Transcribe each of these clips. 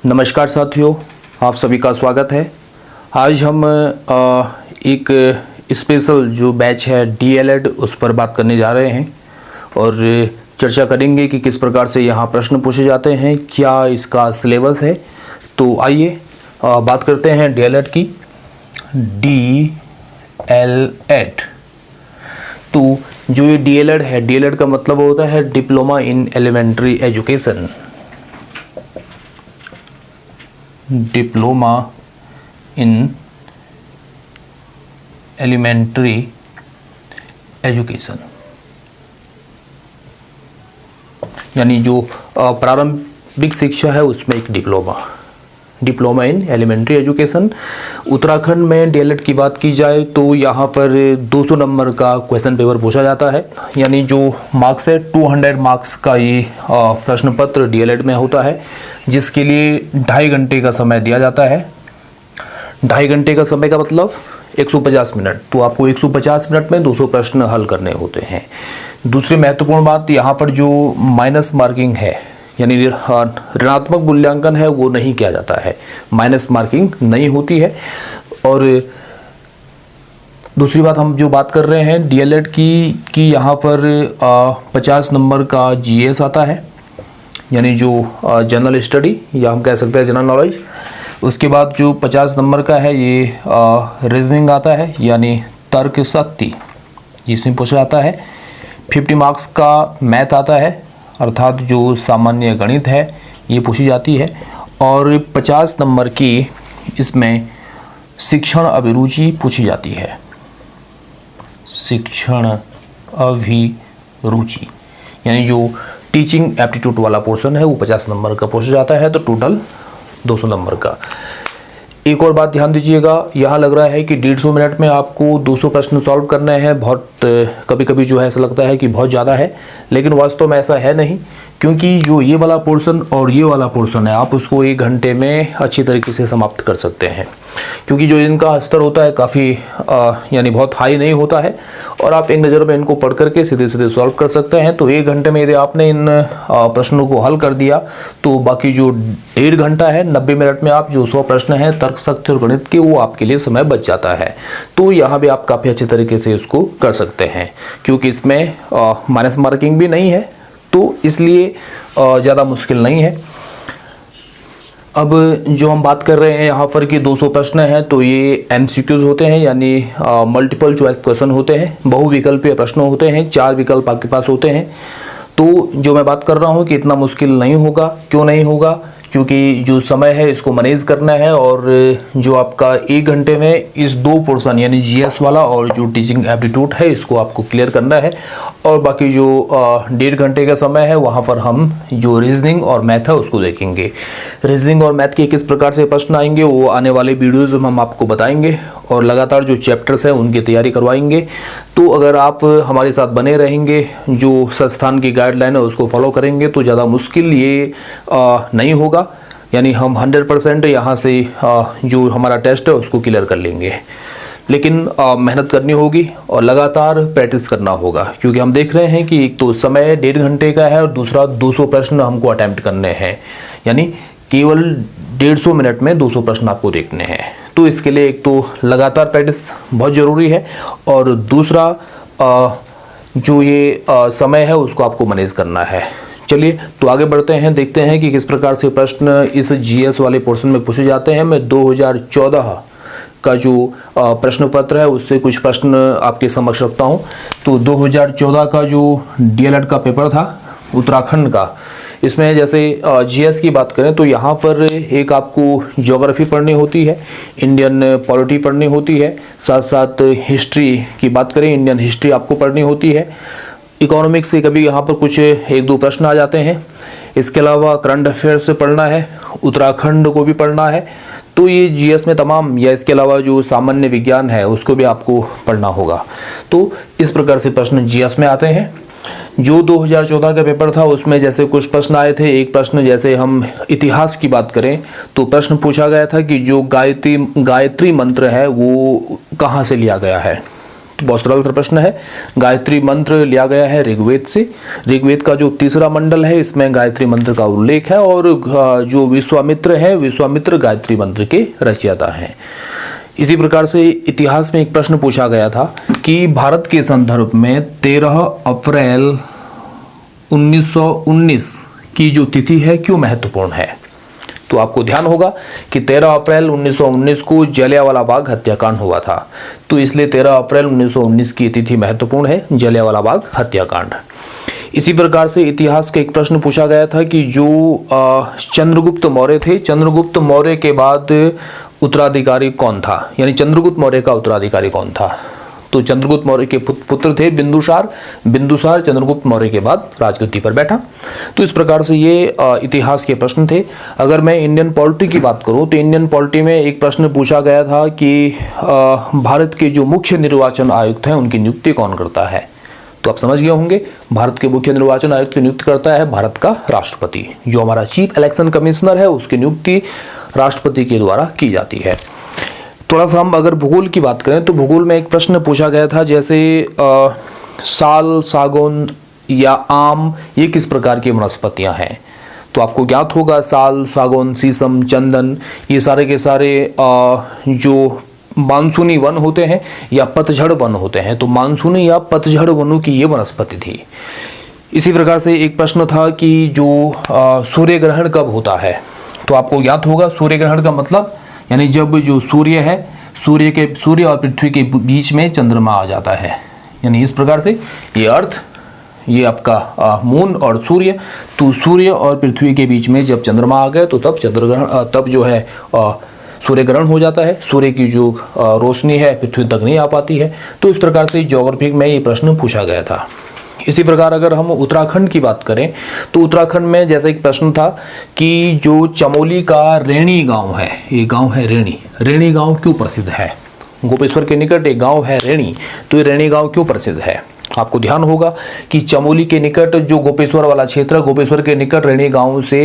नमस्कार साथियों, आप सभी का स्वागत है। आज हम एक स्पेशल जो बैच है डीएलएड उस पर बात करने जा रहे हैं और चर्चा करेंगे कि किस प्रकार से यहाँ प्रश्न पूछे जाते हैं, क्या इसका सिलेबस है। तो आइए बात करते हैं डीएलएड की। डीएलएड, तो जो ये डीएलएड है, डीएलएड का मतलब होता है diploma in elementary education. Diploma in elementary education, यानी जो प्रारंभिक शिक्षा है उसमें एक diploma in elementary education. Uttarakhand में डीएलएड की बात की जाए तो यहाँ पर 200 नंबर का क्वेश्चन पेपर पूछा जाता है, यानी जो मार्क्स है 200 मार्क्स का ये प्रश्न पत्र डीएलएड में होता है, जिसके लिए 2.5 घंटे का समय दिया जाता है। 2.5 घंटे का समय का मतलब 150 मिनट। तो आपको 150 मिनट में 200 प्रश्न हल करने होते हैं। दूसरी महत्वपूर्ण बात, यहाँ पर जो माइनस मार्किंग है यानी ऋणात्मक मूल्यांकन है वो नहीं किया जाता है, माइनस मार्किंग नहीं होती है। और दूसरी बात हम जो बात कर रहे हैं डीएलएड की कि यहाँ पर 50 नंबर का जीएस आता है, यानी जो जनरल स्टडी या हम कह सकते हैं जनरल नॉलेज। उसके बाद जो 50 नंबर का है ये रीजनिंग आता है, यानी तर्क शक्ति जिसमें पूछा जाता है। 50 मार्क्स का मैथ आता है, अर्थात जो सामान्य गणित है ये पूछी जाती है। और 50 नंबर की इसमें शिक्षण अभिरुचि पूछी जाती है। शिक्षण अभिरुचि यानी जो टीचिंग एप्टीट्यूड वाला पोर्शन है वो 50 नंबर का पूछा जाता है, तो टोटल 200 नंबर का। एक और बात ध्यान दीजिएगा, यहाँ लग रहा है कि 150 मिनट में आपको 200 प्रश्न सॉल्व करने हैं। बहुत कभी कभी जो है ऐसा लगता है कि बहुत ज़्यादा है, लेकिन वास्तव में ऐसा है नहीं, क्योंकि जो ये वाला पोर्शन और ये वाला पोर्शन है आप उसको 1 घंटे में अच्छी तरीके से समाप्त कर सकते हैं, क्योंकि जो इनका स्तर होता है काफ़ी यानी बहुत हाई नहीं होता है और आप एक नज़र में इनको पढ़ करके सीधे सीधे सॉल्व कर सकते हैं। तो 1 घंटे में यदि आपने इन प्रश्नों को हल कर दिया तो बाकी जो 1.5 घंटा है, 90 मिनट में आप जो 100 प्रश्न हैं तर्क शक्ति और गणित के, वो आपके लिए समय बच जाता है। तो यहाँ भी आप काफ़ी अच्छे तरीके से इसको कर सकते हैं, क्योंकि इसमें माइनस मार्किंग भी नहीं है, तो इसलिए ज़्यादा मुश्किल नहीं है। अब जो हम बात कर रहे हैं यहाँ पर कि 200 प्रश्न हैं, तो ये एमसीक्यूज होते हैं, यानी मल्टीपल चॉइस क्वेश्चन होते हैं, बहुविकल्पीय प्रश्न होते हैं। 4 विकल्प आपके पास होते हैं। तो जो मैं बात कर रहा हूँ कि इतना मुश्किल नहीं होगा। क्यों नहीं होगा? क्योंकि जो समय है इसको मैनेज करना है और जो आपका 1 घंटे में इस 2 पोर्शन यानी जीएस वाला और जो टीचिंग एप्टीट्यूड है इसको आपको क्लियर करना है। और बाकी जो 1.5 घंटे का समय है वहाँ पर हम जो रीजनिंग और मैथ है उसको देखेंगे। रीजनिंग और मैथ के किस प्रकार से प्रश्न आएंगे वो आने वाले वीडियोज़ में हम आपको बताएंगे और लगातार जो चैप्टर्स हैं उनकी तैयारी करवाएंगे। तो अगर आप हमारे साथ बने रहेंगे, जो संस्थान की गाइडलाइन है उसको फॉलो करेंगे, तो ज़्यादा मुश्किल ये नहीं होगा, यानी हम 100% यहाँ से जो हमारा टेस्ट है उसको क्लियर कर लेंगे। लेकिन मेहनत करनी होगी और लगातार प्रैक्टिस करना होगा, क्योंकि हम देख रहे हैं कि एक तो समय 1.5 घंटे का है और दूसरा 200 प्रश्न हमको अटैम्प्ट करने हैं, यानी केवल 150 मिनट में 200 प्रश्न आपको देखने हैं। तो इसके लिए एक तो लगातार प्रैक्टिस बहुत ज़रूरी है और दूसरा जो ये समय है उसको आपको मैनेज करना है। चलिए तो आगे बढ़ते हैं, देखते हैं कि किस प्रकार से प्रश्न इस जीएस वाले पोर्शन में पूछे जाते हैं। मैं 2014 का जो प्रश्न पत्र है उससे कुछ प्रश्न आपके समक्ष रखता हूं। तो 2014 का जो डीएलएड का पेपर था उत्तराखंड का, इसमें जैसे जीएस की बात करें तो यहाँ पर एक आपको ज्योग्राफी पढ़नी होती है, इंडियन पॉलिटी पढ़नी होती है, साथ साथ हिस्ट्री की बात करें इंडियन हिस्ट्री आपको पढ़नी होती है। इकोनॉमिक्स से कभी यहाँ पर कुछ 1-2 प्रश्न आ जाते हैं। इसके अलावा करंट अफेयर्स से पढ़ना है, उत्तराखंड को भी पढ़ना है। तो ये जीएस में तमाम, या इसके अलावा जो सामान्य विज्ञान है उसको भी आपको पढ़ना होगा। तो इस प्रकार से प्रश्न जीएस में आते हैं। जो 2014 का पेपर था उसमें जैसे कुछ प्रश्न आए थे। एक प्रश्न, जैसे हम इतिहास की बात करें तो प्रश्न पूछा गया था कि जो गायत्री मंत्र है वो कहाँ से लिया गया है। तो बहुत सरल सा प्रश्न है। गायत्री मंत्र लिया गया है ऋग्वेद से। ऋग्वेद का जो तीसरा मंडल है इसमें गायत्री मंत्र का उल्लेख है और जो विश्वामित्र है, विश्वामित्र गायत्री मंत्र के रचयिता हैं। इसी प्रकार से इतिहास में एक प्रश्न पूछा गया था कि भारत के संदर्भ में 13 अप्रैल 1919 की जो तिथि है क्यों महत्वपूर्ण है। तो आपको ध्यान होगा कि 13 अप्रैल 1919 को जलियांवाला बाग हत्याकांड हुआ था, तो इसलिए 13 अप्रैल 1919 की तिथि महत्वपूर्ण है, जलियांवाला बाग हत्याकांड। इसी प्रकार से इतिहास का एक प्रश्न पूछा गया था कि जो चंद्रगुप्त मौर्य थे, चंद्रगुप्त मौर्य के बाद उत्तराधिकारी कौन था, यानी चंद्रगुप्त मौर्य का उत्तराधिकारी कौन था। तो चंद्रगुप्त मौर्य के पुत्र थे बिंदुसार। बिंदुसार चंद्रगुप्त मौर्य के बाद राजगद्दी पर बैठा। तो इस प्रकार से ये इतिहास के प्रश्न थे। अगर मैं इंडियन पॉलिटी की बात करूं तो इंडियन पॉलिटी में एक प्रश्न पूछा गया था कि भारत के जो मुख्य निर्वाचन आयुक्त हैं उनकी नियुक्ति कौन करता है। तो आप समझ गए होंगे, भारत के मुख्य निर्वाचन आयुक्त की नियुक्ति करता है भारत का राष्ट्रपति। जो हमारा चीफ इलेक्शन कमिश्नर है उसकी नियुक्ति राष्ट्रपति के द्वारा की जाती है। थोड़ा सा हम अगर भूगोल की बात करें तो भूगोल में एक प्रश्न पूछा गया था, जैसे साल, सागौन या आम, ये किस प्रकार की वनस्पतियां हैं। तो आपको ज्ञात होगा साल, सागौन, शीशम, चंदन, ये सारे के सारे जो मानसूनी वन होते हैं या पतझड़ वन होते हैं। तो मानसूनी या पतझड़ वनों की ये वनस्पति थी। इसी प्रकार से एक प्रश्न था कि जो सूर्य ग्रहण कब होता है। तो आपको ज्ञात होगा सूर्य ग्रहण का मतलब, यानी जब जो सूर्य है, सूर्य और पृथ्वी के बीच में चंद्रमा आ जाता है। यानी इस प्रकार से ये अर्थ, ये आपका मून और सूर्य, तो सूर्य और पृथ्वी के बीच में जब चंद्रमा आ गए तो तब चंद्रग्रहण, तब जो है सूर्य ग्रहण हो जाता है। सूर्य की जो रोशनी है पृथ्वी तक नहीं आ पाती है। तो इस प्रकार से ज्योग्राफी में ये प्रश्न पूछा गया था। इसी प्रकार अगर हम उत्तराखंड की बात करें तो उत्तराखंड में जैसे एक प्रश्न था कि जो चमोली का रेणी गांव है, ये गांव है रेणी, रेणी गांव क्यों प्रसिद्ध है। गोपेश्वर के निकट एक गांव है रेणी, तो ये रेणी गांव क्यों प्रसिद्ध है। आपको ध्यान होगा कि चमोली के निकट जो गोपेश्वर वाला क्षेत्र है, गोपेश्वर के निकट रेणी गांव से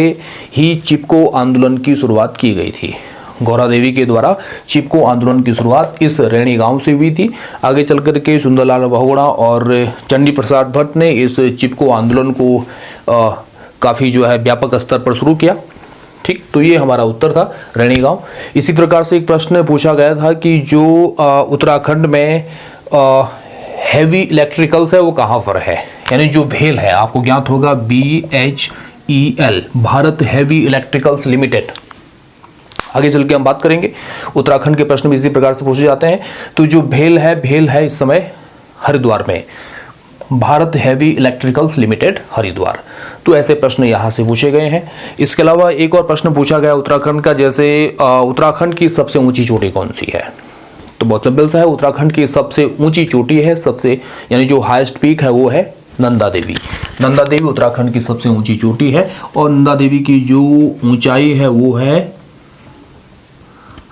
ही चिपको आंदोलन की शुरुआत की गई थी। गौरा देवी के द्वारा चिपको आंदोलन की शुरुआत इस रेणी गांव से हुई थी। आगे चल कर के सुंदरलाल बहुगुणा और चंडी प्रसाद भट्ट ने इस चिपको आंदोलन को काफ़ी जो है व्यापक स्तर पर शुरू किया। ठीक, तो ये हमारा उत्तर था रेणी गांव। इसी प्रकार से एक प्रश्न पूछा गया था कि जो उत्तराखंड में हैवी इलेक्ट्रिकल्स है वो कहाँ पर है, यानी जो भेल है, आपको ज्ञात होगा BHEL, Bharat heavy electricals limited. आगे चल के हम बात करेंगे। उत्तराखंड के प्रश्न भी इसी प्रकार से पूछे जाते हैं। तो जो भेल है इस समय हरिद्वार में, Bharat heavy electricals limited Haridwar. तो ऐसे प्रश्न यहाँ से पूछे गए हैं। इसके अलावा एक और प्रश्न पूछा गया उत्तराखंड का, जैसे उत्तराखंड की सबसे ऊंची चोटी कौन सी है। तो बहुत सिंपल सा है, उत्तराखंड की सबसे ऊंची चोटी है, सबसे यानी जो हाईएस्ट पीक है वो है नंदा देवी। नंदा देवी उत्तराखंड की सबसे ऊंची चोटी है और नंदा देवी की जो ऊंचाई है वो है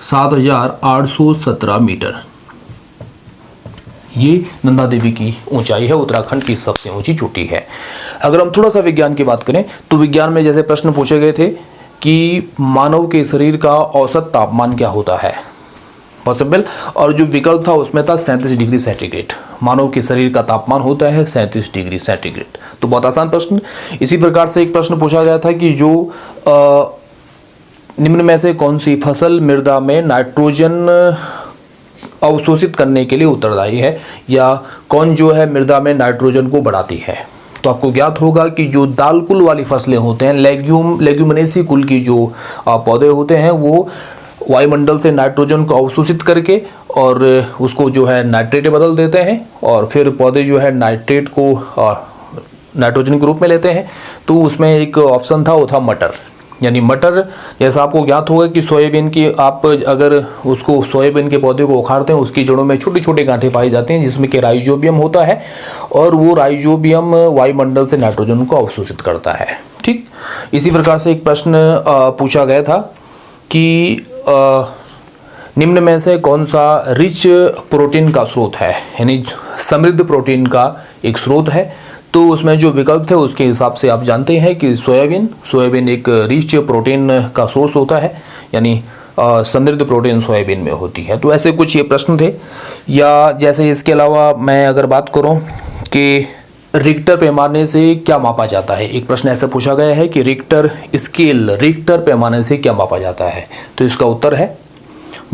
7,817 मीटर। ये नंदा देवी की ऊंचाई है, उत्तराखंड की सबसे ऊंची चोटी है। अगर हम थोड़ा सा विज्ञान की बात करें तो विज्ञान में जैसे प्रश्न पूछे गए थे कि मानव के शरीर का औसत तापमान क्या होता है, पॉसिबल, और जो विकल्प था उसमें था 37 डिग्री सेंटीग्रेड। मानव के शरीर का तापमान होता है 37 डिग्री सेंटीग्रेड। तो बहुत आसान प्रश्न। इसी प्रकार से एक प्रश्न पूछा गया था कि जो निम्न में से कौन सी फसल मृदा में नाइट्रोजन अवशोषित करने के लिए उत्तरदायी है, या कौन जो है मृदा में नाइट्रोजन को बढ़ाती है। तो आपको ज्ञात होगा कि जो दाल कुल वाली फसलें होते हैं, लेग्यूमिनेसी कुल की जो पौधे होते हैं, वो वायुमंडल से नाइट्रोजन को अवशोषित करके और उसको जो है नाइट्रेट में बदल देते हैं और फिर पौधे जो है नाइट्रेट को नाइट्रोजन के रूप में लेते हैं। तो उसमें एक ऑप्शन था, वो था मटर। यानी मटर, जैसा आपको ज्ञात होगा कि सोयाबीन की आप अगर उसको सोयाबीन के पौधे को उखाड़ते हैं, उसकी जड़ों में छोटी छोटी गांठें पाई जाती हैं जिसमें कि राइजोबियम होता है और वो राइजोबियम वायुमंडल से नाइट्रोजन को अवशोषित करता है। ठीक, इसी प्रकार से एक प्रश्न पूछा गया था कि निम्न में से कौन सा रिच प्रोटीन का स्रोत है, यानी समृद्ध प्रोटीन का एक स्रोत है। तो उसमें जो विकल्प थे उसके हिसाब से आप जानते हैं कि सोयाबीन एक रिच प्रोटीन का सोर्स होता है, यानी समृद्ध प्रोटीन सोयाबीन में होती है। तो ऐसे कुछ ये प्रश्न थे। या जैसे इसके अलावा मैं अगर बात करूं कि रिक्टर पैमाने से क्या मापा जाता है, एक प्रश्न ऐसा पूछा गया है कि रिक्टर पैमाने से क्या मापा जाता है, तो इसका उत्तर है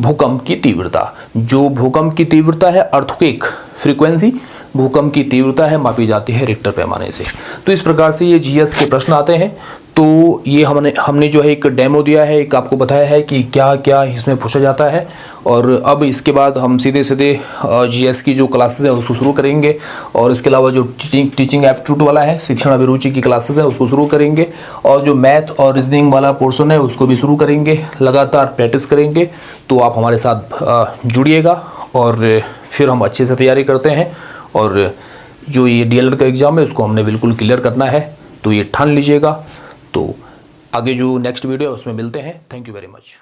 भूकंप की तीव्रता। जो भूकंप की तीव्रता है, अर्थक्वेक फ्रीक्वेंसी, भूकंप की तीव्रता है, मापी जाती है रिक्टर पैमाने से। तो इस प्रकार से ये जीएस के प्रश्न आते हैं। तो ये हमने जो है एक डेमो दिया है, एक आपको बताया है कि क्या क्या इसमें पूछा जाता है। और अब इसके बाद हम सीधे जीएस की जो क्लासेस है उसको शुरू करेंगे, और इसके अलावा जो टीचिंग एप्टीट्यूड वाला है, शिक्षण अभिरुचि की क्लासेस है उसको शुरू करेंगे, और जो मैथ और रीजनिंग वाला पोर्शन है उसको भी शुरू करेंगे। लगातार प्रैक्टिस करेंगे, तो आप हमारे साथ जुड़िएगा और फिर हम अच्छे से तैयारी करते हैं। और जो ये डीएलएड का एग्ज़ाम है उसको हमने बिल्कुल क्लियर करना है, तो ये ठान लीजिएगा। तो आगे जो नेक्स्ट वीडियो है उसमें मिलते हैं। Thank you very much.